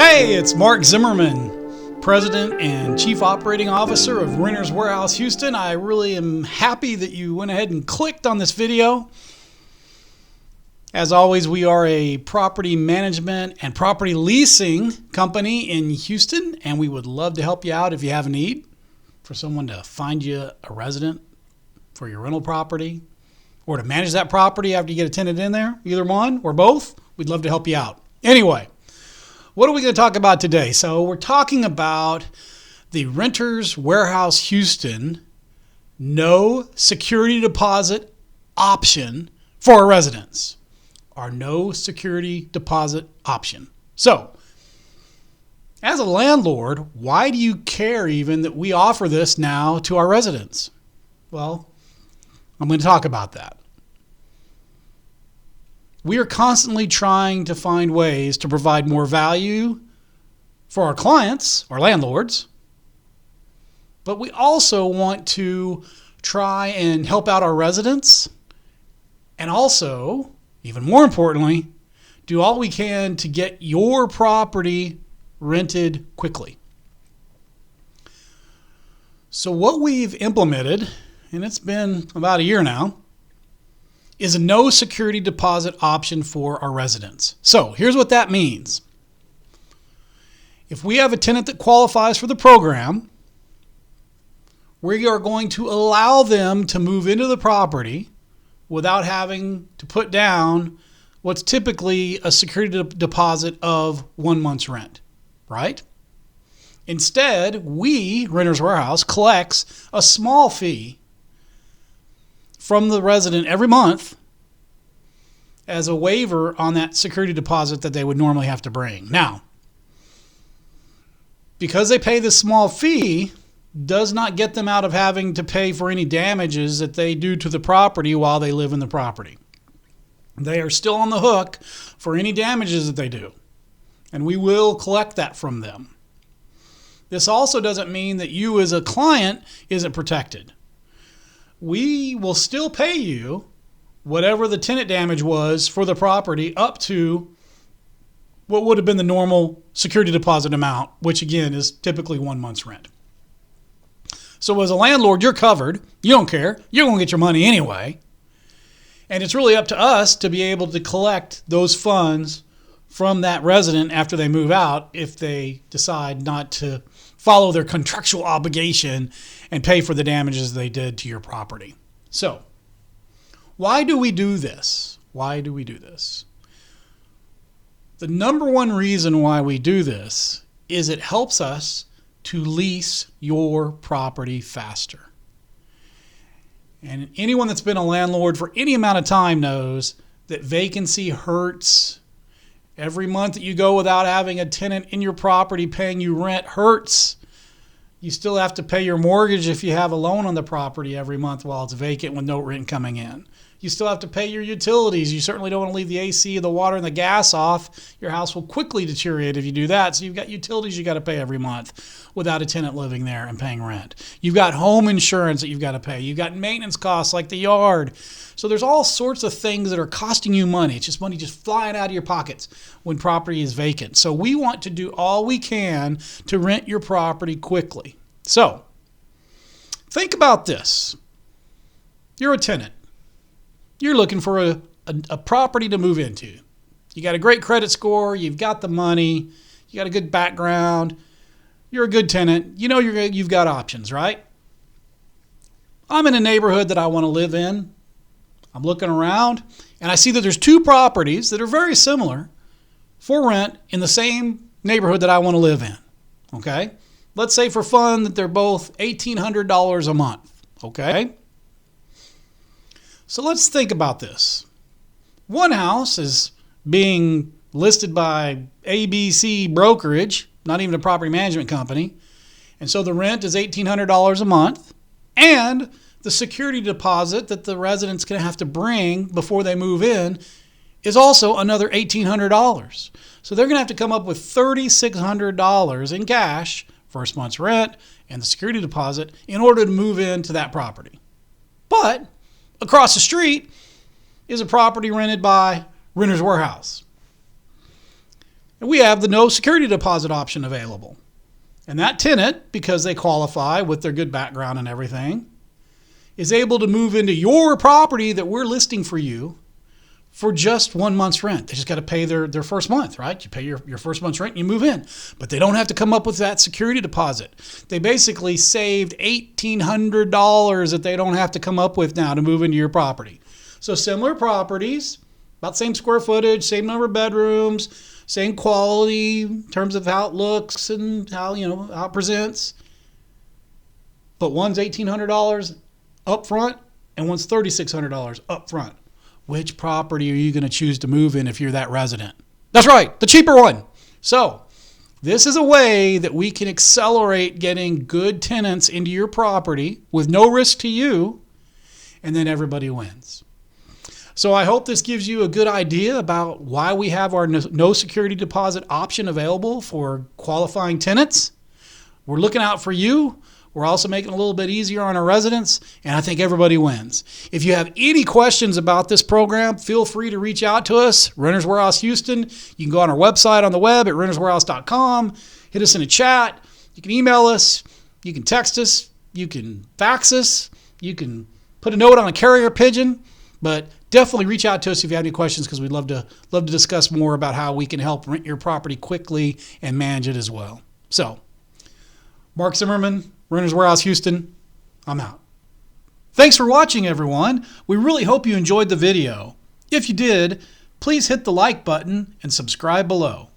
Hey, it's Mark Zimmerman, President and Chief Operating Officer of Renters Warehouse Houston. I really am happy that you went ahead and clicked on this video. As always, we are a property management and property leasing company in Houston, and we would love to help you out if you have a need for someone to find you a resident for your rental property or to manage that property after you get a tenant in there, either one or both. We'd love to help you out. Anyway, what are we going to talk about today? So we're talking about the Renters Warehouse Houston no security deposit option for our residents. Our no security deposit option. So, as a landlord, why do you care even that we offer this now to our residents? Well, I'm going to talk about that. We are constantly trying to find ways to provide more value for our clients, our landlords, but we also want to try and help out our residents and also, even more importantly, do all we can to get your property rented quickly. So what we've implemented, and it's been about a year now, is a no security deposit option for our residents. So here's what that means. If we have a tenant that qualifies for the program, we are going to allow them to move into the property without having to put down what's typically a security deposit of 1 month's rent, right? Instead, we, Renters Warehouse, collects a small fee from the resident every month as a waiver on that security deposit that they would normally have to bring. Now, because they pay this small fee, does not get them out of having to pay for any damages that they do to the property while they live in the property. They are still on the hook for any damages that they do, and we will collect that from them. This also doesn't mean that you as a client isn't protected. We will still pay you whatever the tenant damage was for the property up to what would have been the normal security deposit amount, which again is typically 1 month's rent. So as a landlord, you're covered. You don't care. You're going to get your money anyway. And it's really up to us to be able to collect those funds from that resident after they move out if they decide not to follow their contractual obligation and pay for the damages they did to your property. So, why do we do this? Why do we do this? The number one reason why we do this is it helps us to lease your property faster. And anyone that's been a landlord for any amount of time knows that vacancy hurts. Every month that you go without having a tenant in your property paying you rent hurts. You still have to pay your mortgage if you have a loan on the property every month while it's vacant with no rent coming in. You still have to pay your utilities. You certainly don't want to leave the AC, the water, and the gas off. Your house will quickly deteriorate if you do that. So you've got utilities you got to pay every month without a tenant living there and paying rent. You've got home insurance that you've got to pay. You've got maintenance costs like the yard. So there's all sorts of things that are costing you money. It's just money just flying out of your pockets when property is vacant. So we want to do all we can to rent your property quickly. So think about this. You're a tenant. You're looking for a property to move into. You got a great credit score. You've got the money. You got a good background. You're a good tenant. You know you've got options, right? I'm in a neighborhood that I want to live in. I'm looking around, and I see that there's two properties that are very similar for rent in the same neighborhood that I want to live in, okay? Let's say for fun that they're both $1,800 a month, okay? So let's think about this. One house is being listed by ABC Brokerage, not even a property management company, and so the rent is $1,800 a month, and the security deposit that the resident's going to have to bring before they move in is also another $1,800. So they're going to have to come up with $3,600 in cash, first month's rent, and the security deposit in order to move into that property. But across the street is a property rented by Renters Warehouse. And we have the no security deposit option available. And that tenant, because they qualify with their good background and everything, is able to move into your property that we're listing for you for just 1 month's rent. They just got to pay their first month, right? You pay your first month's rent and you move in. But they don't have to come up with that security deposit. They basically saved $1,800 that they don't have to come up with now to move into your property. So similar properties, about same square footage, same number of bedrooms, same quality in terms of how it looks and how it presents. But one's $1,800 up front and one's $3,600 up front. Which property are you going to choose to move in if you're that resident? That's right, the cheaper one. So this is a way that we can accelerate getting good tenants into your property with no risk to you, and then everybody wins. So I hope this gives you a good idea about why we have our no security deposit option available for qualifying tenants. We're looking out for you. We're also making it a little bit easier on our residents, and I think everybody wins. If you have any questions about this program, feel free to reach out to us, Renters Warehouse Houston. You can go on our website on the web at renterswarehouse.com, hit us in a chat. You can email us, you can text us, you can fax us, you can put a note on a carrier pigeon, but definitely reach out to us if you have any questions, because we'd love to discuss more about how we can help rent your property quickly and manage it as well. So, Mark Zimmerman, Renters Warehouse Houston, I'm out. Thanks for watching, everyone. We really hope you enjoyed the video. If you did, please hit the like button and subscribe below.